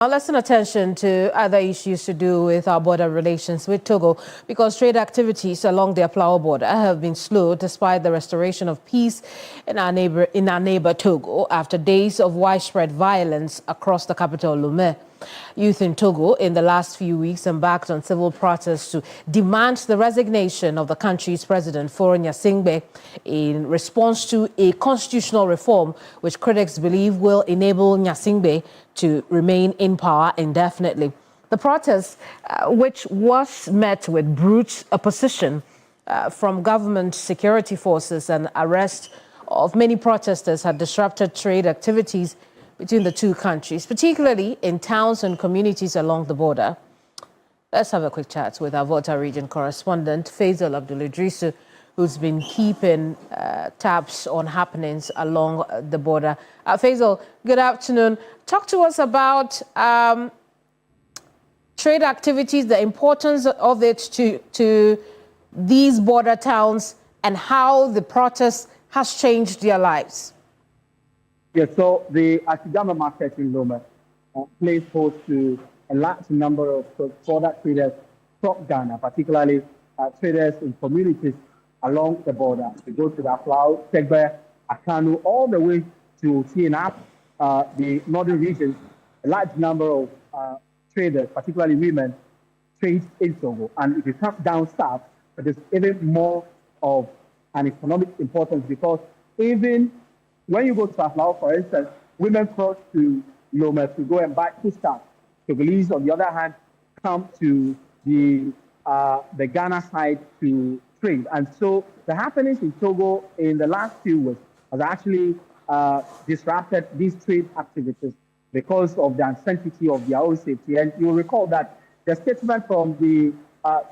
Now let's turn attention to other issues to do with our border relations with Togo, because trade activities along the Aflao border have been slow despite the restoration of peace in our neighbor Togo after days of widespread violence across the capital Lomé. Youth in Togo in the last few weeks embarked on civil protests to demand the resignation of the country's president, Nyasingbe, in response to a constitutional reform which critics believe will enable Nyasingbe to remain in power indefinitely. The protest, which was met with brute opposition from government security forces and arrest of many protesters, had disrupted trade activities between the two countries, particularly in towns and communities along the border. Let's have a quick chat with our Volta region correspondent, Faisal Abdul-Idrisu, who's been keeping tabs on happenings along the border. Faisal, good afternoon. Talk to us about trade activities, the importance of it to these border towns, and how the protest has changed their lives. Yes, so the Ashigama market in Lome plays host to a large number of border traders from Ghana, particularly traders in communities along the border. We go to the Aflao, Tegbe, Akanu, all the way to Tienap, the northern regions. A large number of traders, particularly women, trade in Togo. And if you come down south, there's even more of an economic importance, because even when you go to Aflao, for instance, women cross to Lome to go and buy foodstuffs. Togolese, on the other hand, come to the Ghana side to trade. And so the happenings in Togo in the last few weeks has actually disrupted these trade activities because of the uncertainty of their own safety. And you'll recall that the statement from the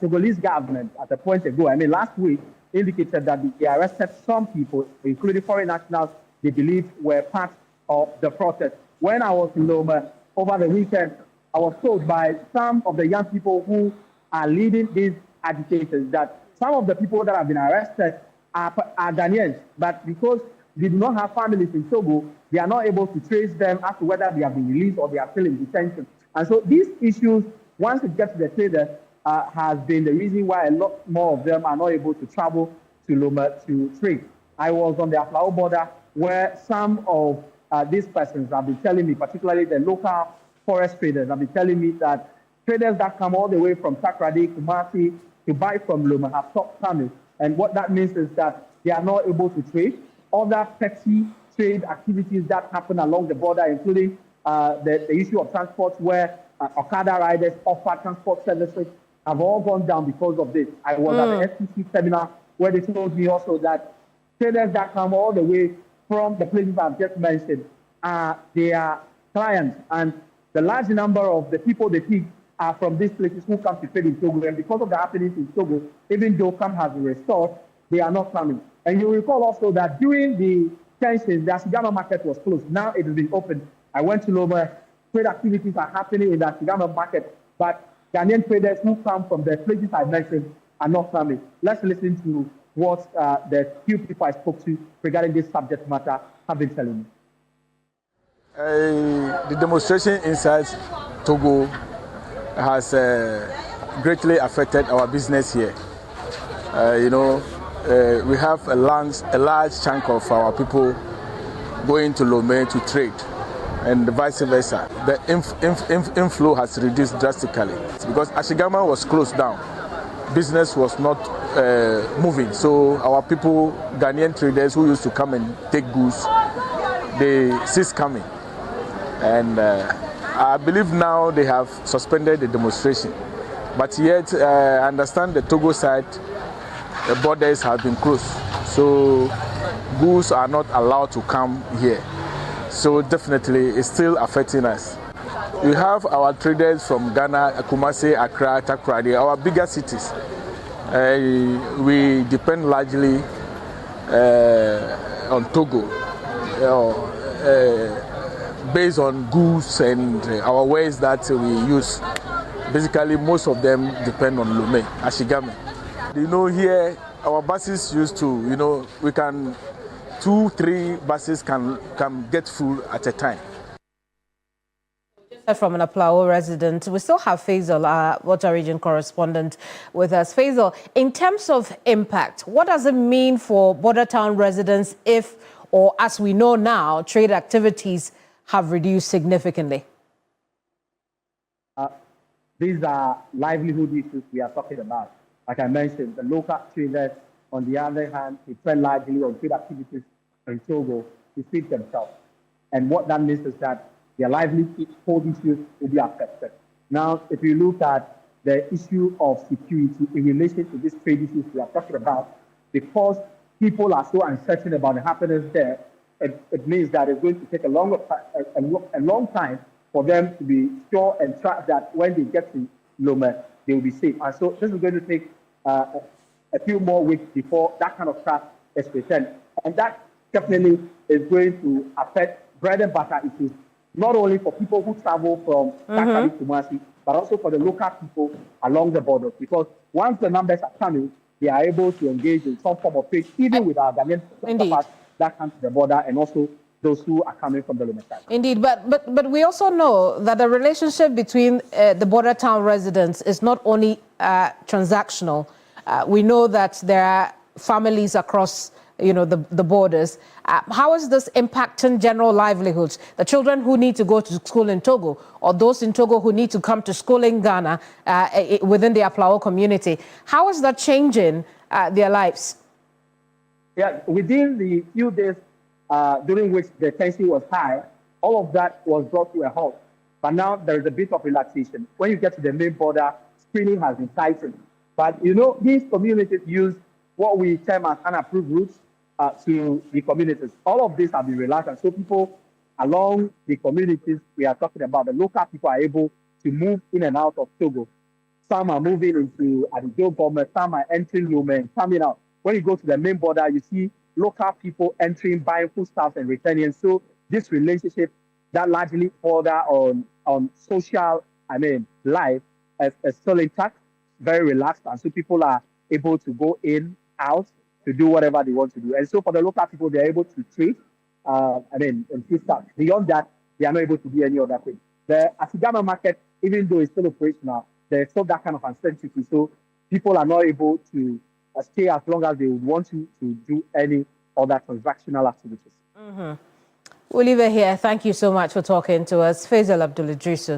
Togolese government at a point ago, last week, indicated that they arrested some people, including foreign nationals, they believe were part of the protest. When I was in Lome over the weekend, I was told by some of the young people who are leading these agitations that some of the people that have been arrested are Ghanaians, but because they do not have families in Togo, they are not able to trace them as to whether they have been released or they are still in detention. And so these issues, once it gets to the traders, has been the reason why a lot more of them are not able to travel to Lome to trade. I was on the Aflao border, where some of these persons have been telling me, particularly the local forest traders, have been telling me that traders that come all the way from Takrady, Kumasi, to buy from Lome have stopped coming. And what that means is that they are not able to trade. Other petty trade activities that happen along the border, including the issue of transport, where Okada riders offer transport services, have all gone down because of this. I was at the SPC seminar where they told me also that traders that come all the way from the places I've just mentioned are their clients, and the large number of the people they pick are from these places who come to trade in Togo. And because of the happenings in Togo, even though camp has been restored, they are not coming. And you recall also that during the tensions, the Ashigama market was closed. Now it has been opened. I went to Lome. Trade activities are happening in the Ashigama market, but Ghanaian traders who come from the places I mentioned are not coming. Let's listen to what the few people I spoke to regarding this subject matter have been telling me. The demonstration inside Togo has greatly affected our business here. We have a large chunk of our people going to Lome to trade, and vice versa. The inflow has reduced drastically because Ashigama was closed down. Business was not moving, so our people, Ghanaian traders who used to come and take goods, they ceased coming. And I believe now they have suspended the demonstration. But yet, I understand the Togo side, the borders have been closed, so goods are not allowed to come here. So definitely, it's still affecting us. We have our traders from Ghana, Kumasi, Accra, Takrady, our bigger cities. We depend largely on Togo, based on goods and our ways that we use. Basically, most of them depend on Lome, Ashigame. Here our buses used to, we can 2-3 buses can get full at a time. From an Aflao resident, we still have Faisal, our Water Region correspondent, with us. Faisal, in terms of impact, what does it mean for border town residents if, or as we know now, trade activities have reduced significantly? These are livelihood issues we are talking about. Like I mentioned, the local traders, on the other hand, depend largely on trade activities in Togo to feed themselves. And what that means is that their livelihood issues will be affected. Now, if you look at the issue of security in relation to these trade issues we are talking about, because people are so uncertain about the happenings there, it means that it's going to take a long time for them to be sure and track that when they get to Lome, they will be safe. And so this is going to take a few more weeks before that kind of track is returned. And that definitely is going to affect bread and butter issues, not only for people who travel from Dakar to Kumasi, but also for the local people along the border. Because once the numbers are coming, they are able to engage in some form of trade, even with our Ghanaian counterparts that come to the border, and also those who are coming from the Lome side. Indeed, but we also know that the relationship between the border town residents is not only transactional. We know that there are families across, the borders. How is this impacting general livelihoods? The children who need to go to school in Togo, or those in Togo who need to come to school in Ghana within the Aflao community, how is that changing their lives? Yeah, within the few days during which the tension was high, all of that was brought to a halt. But now there is a bit of relaxation. When you get to the main border, screening has been tightened. But these communities use what we term as unapproved routes to the communities. All of this have been relaxed, and so people along the communities we are talking about, the local people are able to move in and out of Togo. Some are moving into Adijo government, some are entering Lome and coming out. When you go to the main border, you see local people entering, buying foodstuffs and returning. So this relationship that largely border on social, life is still intact, very relaxed, and so people are able to go in, out, to do whatever they want to do. And so for the local people, they're able to trade, and foodstuffs. Beyond that, they are not able to do any other thing. The Asigama market, even though it's still operational, there's still that kind of uncertainty. So people are not able to stay as long as they want to do any other transactional activities. We'll leave it here. Thank you so much for talking to us. Faisal Abdul-Idrisu.